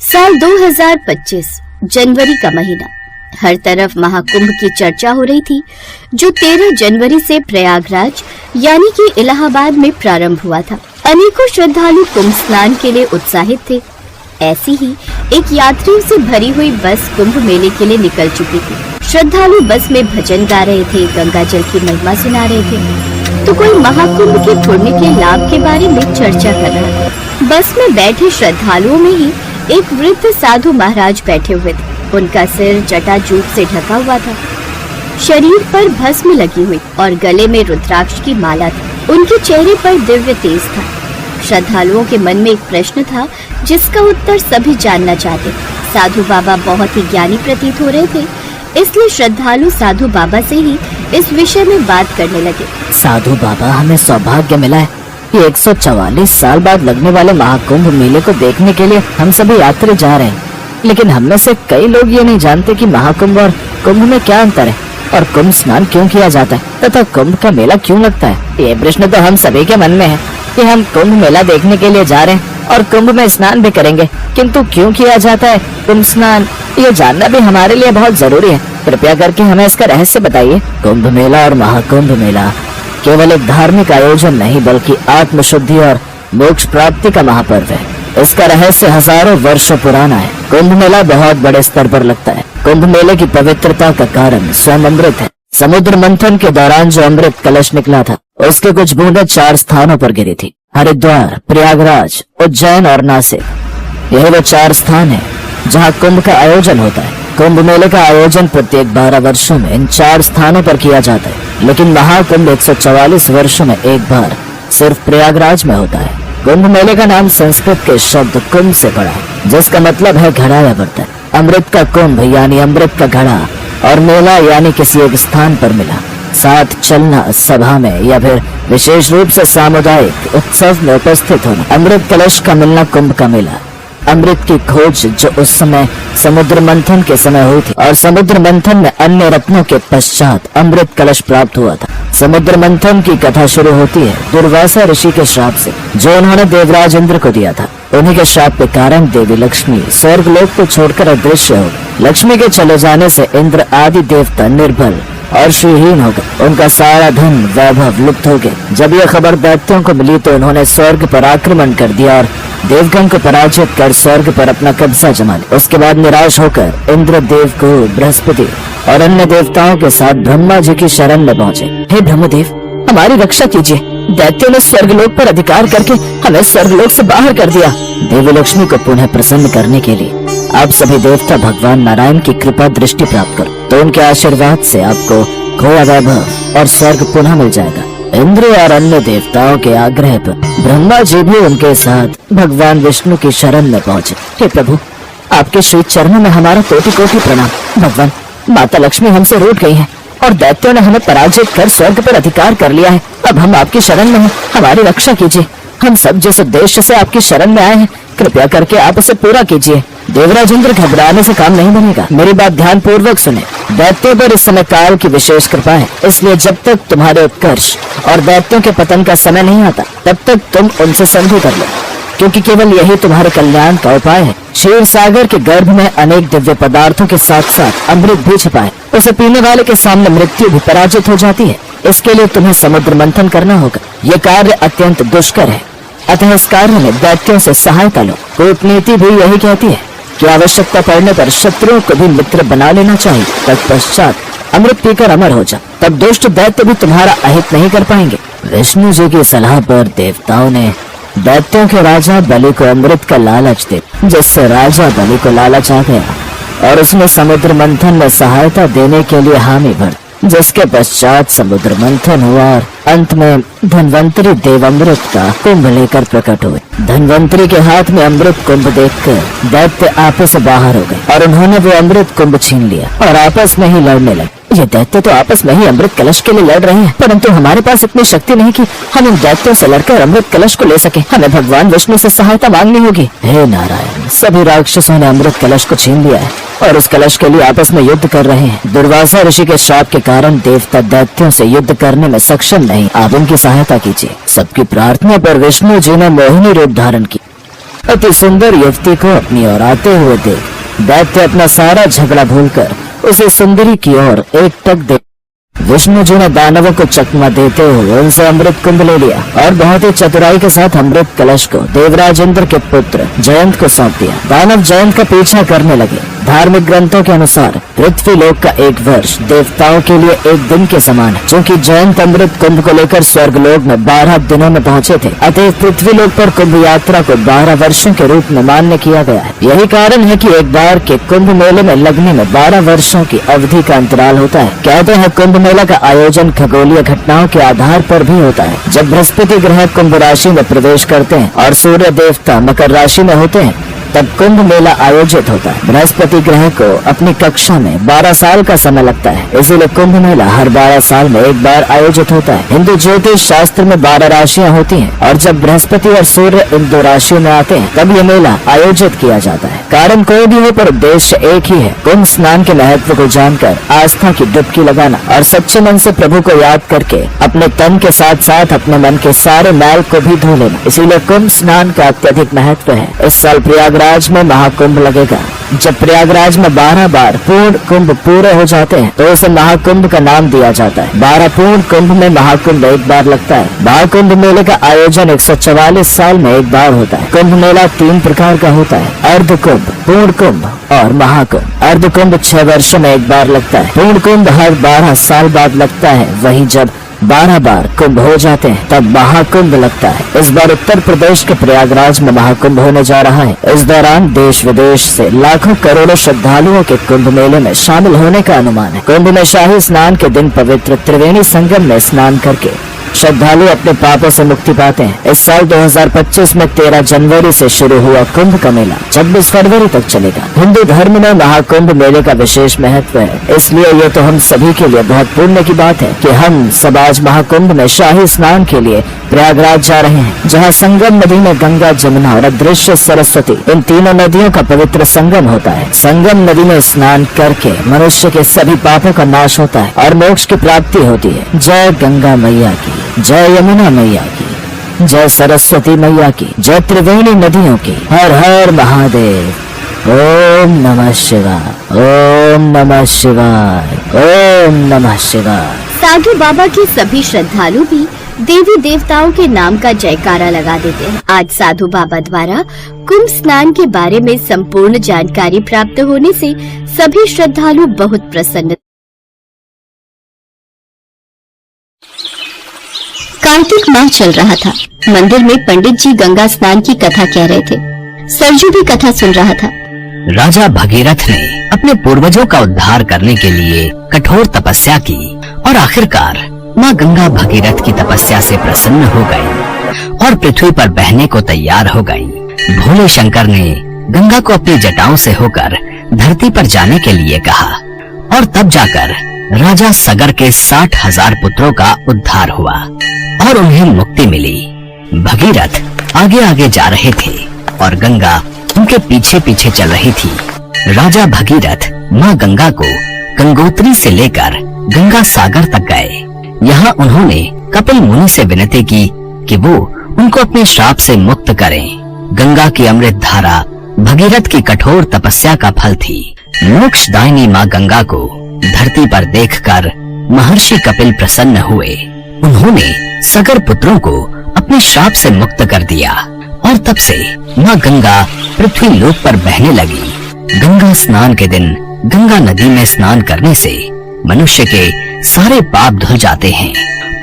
साल 2025 जनवरी का महीना। हर तरफ महाकुंभ की चर्चा हो रही थी, जो 13 जनवरी से प्रयागराज यानी कि इलाहाबाद में प्रारंभ हुआ था। अनेकों श्रद्धालु कुंभ स्नान के लिए उत्साहित थे। ऐसी ही एक यात्रियों से भरी हुई बस कुंभ मेले के लिए निकल चुकी थी। श्रद्धालु बस में भजन गा रहे थे, गंगा जल की महिमा सुना रहे थे, तो कोई महाकुंभ के पुण्य के लाभ के बारे में चर्चा कर रहा था। बस में बैठे श्रद्धालुओं में ही एक वृद्ध साधु महाराज बैठे हुए थे। उनका सिर जटाजूट से ढका हुआ था, शरीर पर भस्म लगी हुई और गले में रुद्राक्ष की माला थी। उनके चेहरे पर दिव्य तेज था। श्रद्धालुओं के मन में एक प्रश्न था, जिसका उत्तर सभी जानना चाहते। साधु बाबा बहुत ही ज्ञानी प्रतीत हो रहे थे, इसलिए श्रद्धालु साधु बाबा से ही इस विषय में बात करने लगे। साधु बाबा, हमें सौभाग्य मिला है। ये 144 साल बाद लगने वाले महाकुंभ मेले को देखने के लिए हम सभी यात्री जा रहे हैं, लेकिन हम में से कई लोग ये नहीं जानते कि महाकुंभ और कुंभ में क्या अंतर है, और कुंभ स्नान क्यों किया जाता है तथा कुंभ का मेला क्यों लगता है। ये प्रश्न तो हम सभी के मन में है कि हम कुंभ मेला देखने के लिए जा रहे हैं और कुंभ में स्नान भी करेंगे, किंतु क्यों किया जाता है कुंभ स्नान, ये जानना भी हमारे लिए बहुत जरूरी है। कृपया करके हमें इसका रहस्य बताइए। कुंभ मेला और महाकुंभ मेला केवल एक धार्मिक आयोजन नहीं, बल्कि आत्मशुद्धि और मोक्ष प्राप्ति का महापर्व है। इसका रहस्य हजारों वर्षों पुराना है। कुंभ मेला बहुत बड़े स्तर पर लगता है। कुंभ मेले की पवित्रता का कारण स्वयं अमृत है। समुद्र मंथन के दौरान जो अमृत कलश निकला था, उसके कुछ बूंदें 4 स्थानों पर गिरी थी: हरिद्वार, प्रयागराज, उज्जैन और नासिक। यही वो 4 स्थान है जहाँ कुंभ का आयोजन होता है। कुंभ मेले का आयोजन प्रत्येक 12 वर्षों में इन 4 स्थानों पर किया जाता है, लेकिन महाकुंभ 144 वर्षों में एक बार सिर्फ प्रयागराज में होता है। कुंभ मेले का नाम संस्कृत के शब्द कुंभ से पड़ा है, जिसका मतलब है घड़ा या बर्तन। अमृत का कुंभ यानी अमृत का घड़ा, और मेला यानी किसी एक स्थान पर मिला, साथ चलना, सभा में या फिर विशेष रूप से सामुदायिक उत्सव में उपस्थित होना। अमृत कलश का मिलना कुंभ का मेला। अमृत की खोज जो उस समय समुद्र मंथन के समय हुई थी, और समुद्र मंथन में अन्य रत्नों के पश्चात अमृत कलश प्राप्त हुआ था। समुद्र मंथन की कथा शुरू होती है दुर्वासा ऋषि के श्राप से, जो उन्होंने देवराज इंद्र को दिया था। उन्हीं के श्राप के कारण देवी लक्ष्मी स्वर्ग लोक को छोड़कर अदृश्य हो गई। लक्ष्मी के चले जाने से इंद्र आदि देवता निर्बल और श्रीहीन हो गए। उनका सारा धन वैभव लुप्त हो गया। जब यह खबर दैत्यों को मिली तो उन्होंने स्वर्ग पर आक्रमण कर दिया और देवगण को पराजित कर स्वर्ग पर अपना कब्जा जमा लिया। उसके बाद निराश होकर इंद्र देव को बृहस्पति और अन्य देवताओं के साथ ब्रह्मा जी की शरण में पहुँचे। हे ब्रह्मदेव, हमारी रक्षा कीजिए। दैत्यों ने स्वर्गलोक पर अधिकार करके हमें स्वर्गलोक से बाहर कर दिया। देवी लक्ष्मी को पुनः प्रसन्न करने के लिए आप सभी देवता भगवान नारायण की कृपा दृष्टि प्राप्त करो, तो उनके आशीर्वाद से आपको खोया वैभव और स्वर्ग पुनः मिल जाएगा। इंद्र और अन्य देवताओं के आग्रह पर ब्रह्मा जी भी उनके साथ भगवान विष्णु की शरण में पहुँचे। हे प्रभु, आपके श्री चरणों में हमारा कोटि कोटि प्रणाम। भगवान, माता लक्ष्मी हमसे रूठ गई है और दैत्यों ने हमें पराजित कर स्वर्ग पर अधिकार कर लिया है। अब हम आपकी शरण में हैं, हमारी रक्षा कीजिए। हम सब जिस उद्देश्य से आपकी शरण में आए हैं, कृपया करके आप उसे पूरा कीजिए। देवराज इंद्र, घबराने से काम नहीं बनेगा। मेरी बात ध्यान पूर्वक सुने। दैत्यों पर इस समय काल की विशेष कृपा है, इसलिए जब तक तुम्हारे उत्कर्ष और दैत्यों के पतन का समय नहीं आता, तब तक तुम उनसे संधि कर लो, क्योंकि केवल यही तुम्हारे कल्याण का उपाय है। क्षीर सागर के गर्भ में अनेक दिव्य पदार्थों के साथ साथ अमृत भी छिपा है। उसे पीने वाले के सामने मृत्यु भी पराजित हो जाती है। इसके लिए तुम्हें समुद्र मंथन करना होगा। ये कार्य अत्यंत दुष्कर है, अतः इस कार्य में दैत्यों से सहायता लो। कूटनीति भी यही कहती है कि आवश्यकता पड़ने पर शत्रुओं को भी मित्र बना लेना चाहिए। तत्पश्चात अमृत पीकर अमर हो जा, तब दुष्ट दैत्य भी तुम्हारा अहित नहीं कर पाएंगे। विष्णु जी की सलाह पर देवताओं ने दैत्यों के राजा बलि को अमृत का लालच दे, जिससे राजा बलि को लालच आ गया और उसने समुद्र मंथन में सहायता देने के लिए हामी भर, जिसके पश्चात समुद्र मंथन हुआ और अंत में धन्वंतरी देव अमृत का कुंभ लेकर प्रकट हुए। धन्वंतरी के हाथ में अमृत कुंभ देखकर दैत्य आपस से बाहर हो गए और उन्होंने वो अमृत कुंभ छीन लिया और आपस में ही लड़ने लगे। ये दैत्य तो आपस में ही अमृत कलश के लिए लड़ रहे हैं, परंतु हमारे पास इतनी शक्ति नहीं कि हम इन दैत्यों से लड़कर अमृत कलश को ले सके। हमें भगवान विष्णु से सहायता मांगनी होगी। हे नारायण, सभी राक्षसों ने अमृत कलश को छीन लिया है और उस कलश के लिए आपस में युद्ध कर रहे हैं। दुर्वासा ऋषि के श्राप के कारण देवता दैत्यों से युद्ध करने में सक्षम नहीं। आप उनकी सहायता कीजिए। सबकी प्रार्थना पर विष्णु जी ने मोहिनी रूप धारण की। अति सुंदर युवती को अपनी ओर आते हुए देख दैत्य अपना सारा झगड़ा भूलकर उसे सुंदरी की ओर एकटक देख विष्णु जी ने दानवों को चकमा देते हुए उनसे अमृत कुंभ ले लिया और बहुत ही चतुराई के साथ अमृत कलश को देवराज इंद्र के पुत्र जयंत को सौंप दिया। दानव जयंत का पीछा करने लगे। धार्मिक ग्रंथों के अनुसार पृथ्वी लोक का एक वर्ष देवताओं के लिए एक दिन के समान है। क्योंकि जयंत अमृत कुंभ को लेकर स्वर्ग लोक में 12 दिनों में पहुँचे थे, अतः पृथ्वी लोक पर कुंभ यात्रा को 12 वर्षों के रूप में मान्य किया गया है। यही कारण है कि एक बार के कुंभ मेले में लगने में 12 वर्षों की अवधि का अंतराल होता है। कहते हैं कुंभ मेला का आयोजन खगोलीय घटनाओं के आधार पर भी होता है। जब बृहस्पति ग्रह कुंभ राशि में प्रवेश करते हैं और सूर्य देवता मकर राशि में होते हैं, तब कुंभ मेला आयोजित होता है। बृहस्पति ग्रह को अपनी कक्षा में 12 साल का समय लगता है, इसीलिए कुंभ मेला हर 12 साल में एक बार आयोजित होता है। हिंदू ज्योतिष शास्त्र में 12 राशियां होती हैं और जब बृहस्पति और सूर्य इन 2 राशियों में आते हैं तब ये मेला आयोजित किया जाता है। कारण कोई भी हो पर उद्देश्य एक ही है, कुंभ स्नान के महत्व को जानकर आस्था की डुबकी लगाना और सच्चे मन से प्रभु को याद करके अपने तन के साथ साथ अपने मन के सारे मैल को भी धो लेना। इसीलिए कुंभ स्नान का अत्यधिक महत्व है। इस साल प्रयागराज में महाकुंभ लगेगा। जब प्रयागराज में 12 बार पूर्ण कुंभ पूरे हो जाते हैं तो उसे महाकुंभ का नाम दिया जाता है। 12 पूर्ण कुंभ में महाकुंभ एक बार लगता है। महाकुंभ मेले का आयोजन 144 साल में एक बार होता है। कुंभ मेला 3 प्रकार का होता है, अर्ध कुंभ, पूर्ण कुंभ और महाकुंभ। अर्ध कुंभ 6 वर्षों में एक बार लगता है। पूर्ण कुंभ हर 12 साल बाद लगता है। वहीं जब 12 बार कुंभ हो जाते हैं तब महाकुंभ लगता है। इस बार उत्तर प्रदेश के प्रयागराज में महाकुंभ होने जा रहा है। इस दौरान देश विदेश से लाखों करोड़ों श्रद्धालुओं के कुंभ मेले में शामिल होने का अनुमान है। कुंभ में शाही स्नान के दिन पवित्र त्रिवेणी संगम में स्नान करके श्रद्धालु अपने पापों से मुक्ति पाते हैं। इस साल 2025 में 13 जनवरी से शुरू हुआ कुंभ का मेला 26 फरवरी तक चलेगा। हिंदू धर्म में महाकुंभ मेले का विशेष महत्व है, इसलिए ये तो हम सभी के लिए बहुत पुण्य की बात है कि हम सब आज महाकुंभ में शाही स्नान के लिए प्रयागराज जा रहे हैं, जहाँ संगम नदी में गंगा, जमुना और अदृश्य सरस्वती इन तीनों नदियों का पवित्र संगम होता है। संगम नदी में स्नान करके मनुष्य के सभी पापों का नाश होता है और मोक्ष की प्राप्ति होती है। जय गंगा मैया की, जय यमुना मैया की, जय सरस्वती मैया की, जय त्रिवेणी नदियों की। हर हर महादेव। ओम नमः शिवाय, ओम नमः शिवाय, ओम नमः शिवाय। साधु बाबा के सभी श्रद्धालु भी देवी देवताओं के नाम का जयकारा लगा देते हैं। आज साधु बाबा द्वारा कुंभ स्नान के बारे में संपूर्ण जानकारी प्राप्त होने से सभी श्रद्धालु बहुत प्रसन्न। कार्तिक माह चल रहा था। मंदिर में पंडित जी गंगा स्नान की कथा कह रहे थे। सरजू भी कथा सुन रहा था। राजा भगीरथ ने अपने पूर्वजों का उद्धार करने के लिए कठोर तपस्या की और आखिरकार माँ गंगा भगीरथ की तपस्या से प्रसन्न हो गई और पृथ्वी पर बहने को तैयार हो गई। भोले शंकर ने गंगा को अपनी जटाओं से होकर धरती पर जाने के लिए कहा और तब जाकर राजा सगर के 60,000 पुत्रों का उद्धार हुआ और उन्हें मुक्ति मिली। भगीरथ आगे आगे जा रहे थे और गंगा उनके पीछे पीछे चल रही थी। राजा भगीरथ माँ गंगा को गंगोत्री से लेकर गंगा सागर तक गए। यहाँ उन्होंने कपिल मुनि से विनती की कि वो उनको अपने श्राप से मुक्त करें। गंगा की अमृत धारा भगीरथ की कठोर तपस्या का फल थी। मोक्षदायिनी माँ गंगा को धरती पर देखकर महर्षि कपिल प्रसन्न हुए। उन्होंने सगर पुत्रों को अपने श्राप से मुक्त कर दिया और तब से माँ गंगा पृथ्वी लोक पर बहने लगी। गंगा स्नान के दिन गंगा नदी में स्नान करने से मनुष्य के सारे पाप धुल जाते हैं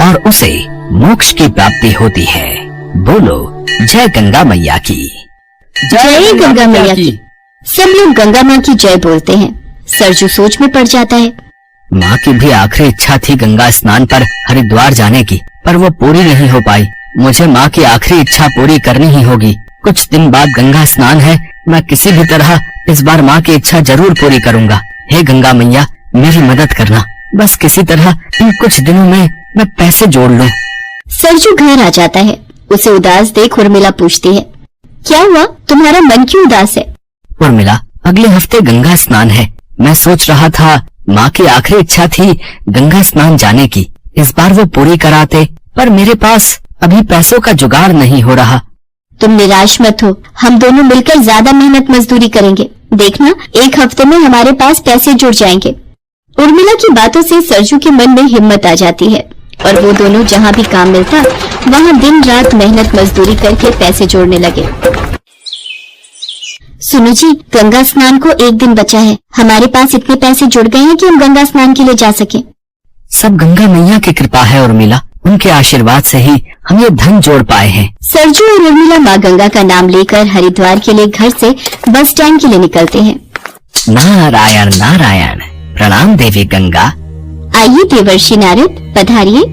और उसे मोक्ष की प्राप्ति होती है। बोलो जय गंगा मैया की। जय गंगा मैया की। सब लोग गंगा माँ की जय बोलते हैं। सरजू सोच में पड़ जाता है। माँ की भी आखिरी इच्छा थी गंगा स्नान पर हरिद्वार जाने की, पर वो पूरी नहीं हो पाई। मुझे माँ की आखिरी इच्छा पूरी करनी ही होगी। कुछ दिन बाद गंगा स्नान है, मैं किसी भी तरह इस बार माँ की इच्छा जरूर पूरी करूँगा। हे गंगा मैया, मेरी मदद करना। बस किसी तरह इन कुछ दिनों में मैं पैसे जोड़ लूं। सरजू घर आ जाता है। उसे उदास देख उर्मिला पूछती है, क्या हुआ, तुम्हारा मन क्यों उदास है? उर्मिला, अगले हफ्ते गंगा स्नान है। मैं सोच रहा था, माँ की आखिरी इच्छा थी गंगा स्नान जाने की। इस बार वो पूरी कराते, पर मेरे पास अभी पैसों का जुगाड़ नहीं हो रहा। तुम निराश मत हो, हम दोनों मिलकर ज्यादा मेहनत मजदूरी करेंगे। देखना, 1 हफ्ते में हमारे पास पैसे जुड़ जाएंगे। उर्मिला की बातों से सरजू के मन में हिम्मत आ जाती है और वो दोनों जहाँ भी काम मिलता वहाँ दिन रात मेहनत मजदूरी करके पैसे जोड़ने लगे। सुनो जी, गंगा स्नान को 1 दिन बचा है। हमारे पास इतने पैसे जुड़ गए हैं कि हम गंगा स्नान के लिए जा सके। सब गंगा मैया की कृपा है उर्मिला, उनके आशीर्वाद से ही हम ये धन जोड़ पाए हैं। सरजू और उर्मिला माँ गंगा का नाम लेकर हरिद्वार के लिए घर से बस स्टैंड के लिए निकलते हैं। नारायण नारायण। प्रणाम देवी गंगा। आइए देवर्षि नारद, पधारिए।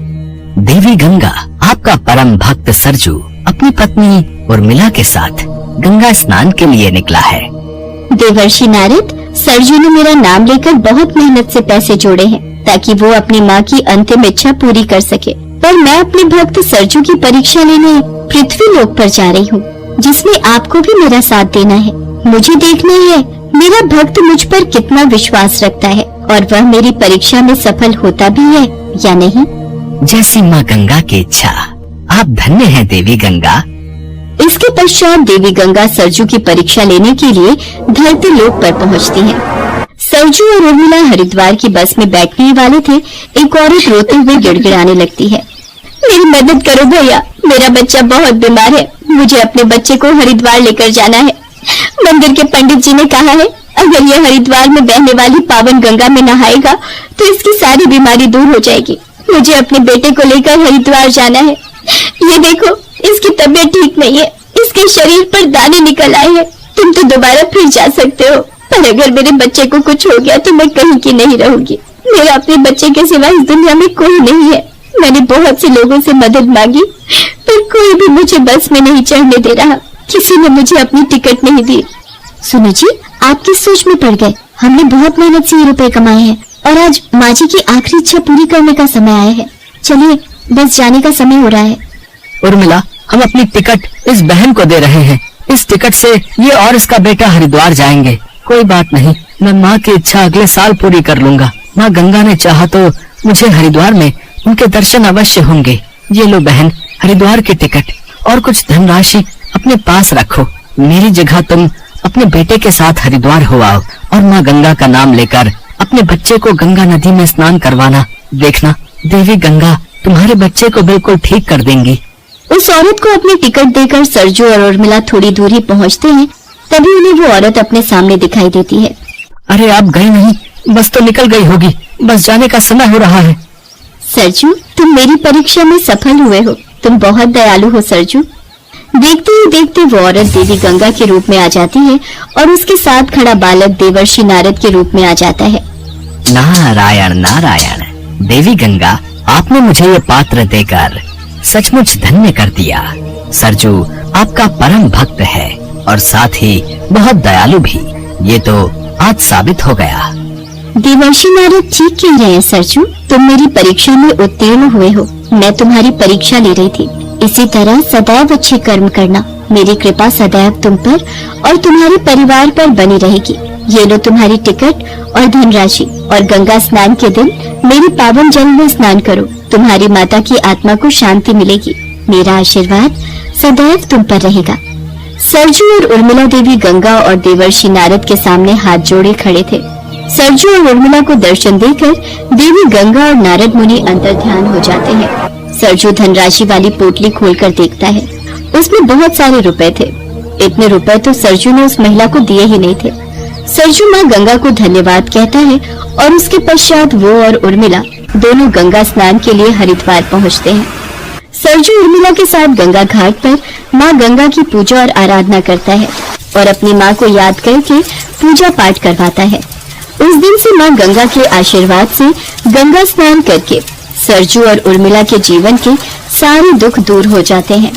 देवी गंगा, आपका परम भक्त सरजू अपनी पत्नी उर्मिला के साथ गंगा स्नान के लिए निकला है। देवर्षि नारद, सरजू ने मेरा नाम लेकर बहुत मेहनत से पैसे जोड़े हैं ताकि वो अपनी माँ की अंतिम इच्छा पूरी कर सके। पर मैं अपने भक्त सरजू की परीक्षा लेने पृथ्वी लोक पर जा रही हूँ, जिसमें आपको भी मेरा साथ देना है। मुझे देखना है मेरा भक्त मुझ पर कितना विश्वास रखता है और वह मेरी परीक्षा में सफल होता भी है या नहीं। जैसी माँ गंगा की इच्छा। आप धन्य हैं देवी गंगा। इसके पश्चात देवी गंगा सरजू की परीक्षा लेने के लिए धरती लोक पर पहुंचती हैं। सरजू और उर्मिला हरिद्वार की बस में बैठने वाले थे। एक औरत रोते हुए गिड़गिड़ाने लगती है, मेरी मदद करो भैया, मेरा बच्चा बहुत बीमार है। मुझे अपने बच्चे को हरिद्वार लेकर जाना है। मंदिर के पंडित जी ने कहा है, अगर यह हरिद्वार में बहने वाली पावन गंगा में नहाएगा तो इसकी सारी बीमारी दूर हो जाएगी। मुझे अपने बेटे को लेकर हरिद्वार जाना है। ये देखो, इसकी तबीयत ठीक नहीं है, इसके शरीर पर दाने निकल आए हैं। तुम तो दोबारा फिर जा सकते हो, पर अगर मेरे बच्चे को कुछ हो गया तो मैं कहीं की नहीं रहूंगी। मेरा अपने बच्चे के सिवा इस दुनिया में कोई नहीं है। मैंने बहुत से लोगों से मदद मांगी, पर कोई भी मुझे बस में नहीं चढ़ने दे रहा। किसी ने मुझे अपनी टिकट नहीं दी। सुनो जी, आप किस सोच में पड़ गए? हमने बहुत मेहनत से ये रुपए कमाए हैं और आज माँ जी की आखिरी इच्छा पूरी करने का समय आया है। चलिए, बस जाने का समय हो रहा है। उर्मिला, हम अपनी टिकट इस बहन को दे रहे हैं। इस टिकट से ये और इसका बेटा हरिद्वार जाएंगे। कोई बात नहीं, मैं माँ की इच्छा अगले साल पूरी कर लूंगा। माँ गंगा ने चाहा तो मुझे हरिद्वार में उनके दर्शन अवश्य होंगे। ये लो बहन, हरिद्वार की टिकट और कुछ धनराशि अपने पास रखो। मेरी जगह तुम अपने बेटे के साथ हरिद्वार हो आओ और माँ गंगा का नाम लेकर अपने बच्चे को गंगा नदी में स्नान करवाना। देखना, देवी गंगा तुम्हारे बच्चे को बिल्कुल ठीक कर देंगी। उस औरत को अपनी टिकट देकर सरजू और उर्मिला थोड़ी दूरी पहुंचते हैं। तभी उन्हें वो औरत अपने सामने दिखाई देती है। अरे आप गई नहीं, बस तो निकल गई होगी। बस जाने का समय हो रहा है। सरजू, तुम मेरी परीक्षा में सफल हुए हो। तुम बहुत दयालु हो सरजू। देखते ही देखते वो औरत देवी गंगा के रूप में आ जाती है और उसके साथ खड़ा बालक देवर्षि नारद के रूप में आ जाता है। नारायण नारायण। देवी गंगा, आपने मुझे ये पात्र देकर सचमुच धन्य कर दिया। सरजू आपका परम भक्त है और साथ ही बहुत दयालु भी। ये तो आज साबित हो गया। देवर्षि नारद ठीक कह रहे हैं सरजू, तुम मेरी परीक्षा में उत्तीर्ण हुए हो। मैं तुम्हारी परीक्षा ले रही थी। इसी तरह सदैव अच्छे कर्म करना। मेरी कृपा सदैव तुम पर और तुम्हारे परिवार पर बनी रहेगी। ये लो तुम्हारी टिकट और धनराशि, और गंगा स्नान के दिन मेरी पावन जल में स्नान करो। तुम्हारी माता की आत्मा को शांति मिलेगी। मेरा आशीर्वाद सदैव तुम पर रहेगा। सरजू और उर्मिला देवी गंगा और देवर्षि नारद के सामने हाथ जोड़े खड़े थे। सरजू और उर्मिला को दर्शन देकर देवी गंगा और नारद मुनि अंतर्ध्यान हो जाते हैं। सरजू धनराशि वाली पोटली खोलकर देखता है। उसमें बहुत सारे रुपए थे। इतने रुपए तो सरजू ने उस महिला को दिए ही नहीं थे। सरजू माँ गंगा को धन्यवाद कहता है और उसके पश्चात वो और उर्मिला दोनों गंगा स्नान के लिए हरिद्वार पहुँचते हैं। सरजू उर्मिला के साथ गंगा घाट पर माँ गंगा की पूजा और आराधना करता है और अपनी माँ को याद करके पूजा पाठ करवाता है। उस दिन से माँ गंगा के आशीर्वाद से गंगा स्नान करके सरजू और उर्मिला के जीवन के सारे दुख दूर हो जाते हैं।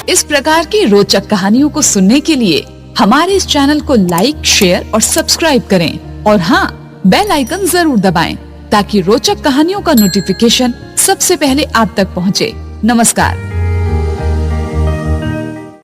इस प्रकार की रोचक कहानियों को सुनने के लिए हमारे इस चैनल को लाइक, शेयर और सब्सक्राइब करें और हाँ, बेल आइकन जरूर दबाएं ताकि रोचक कहानियों का नोटिफिकेशन सबसे पहले आप तक पहुंचे। नमस्कार।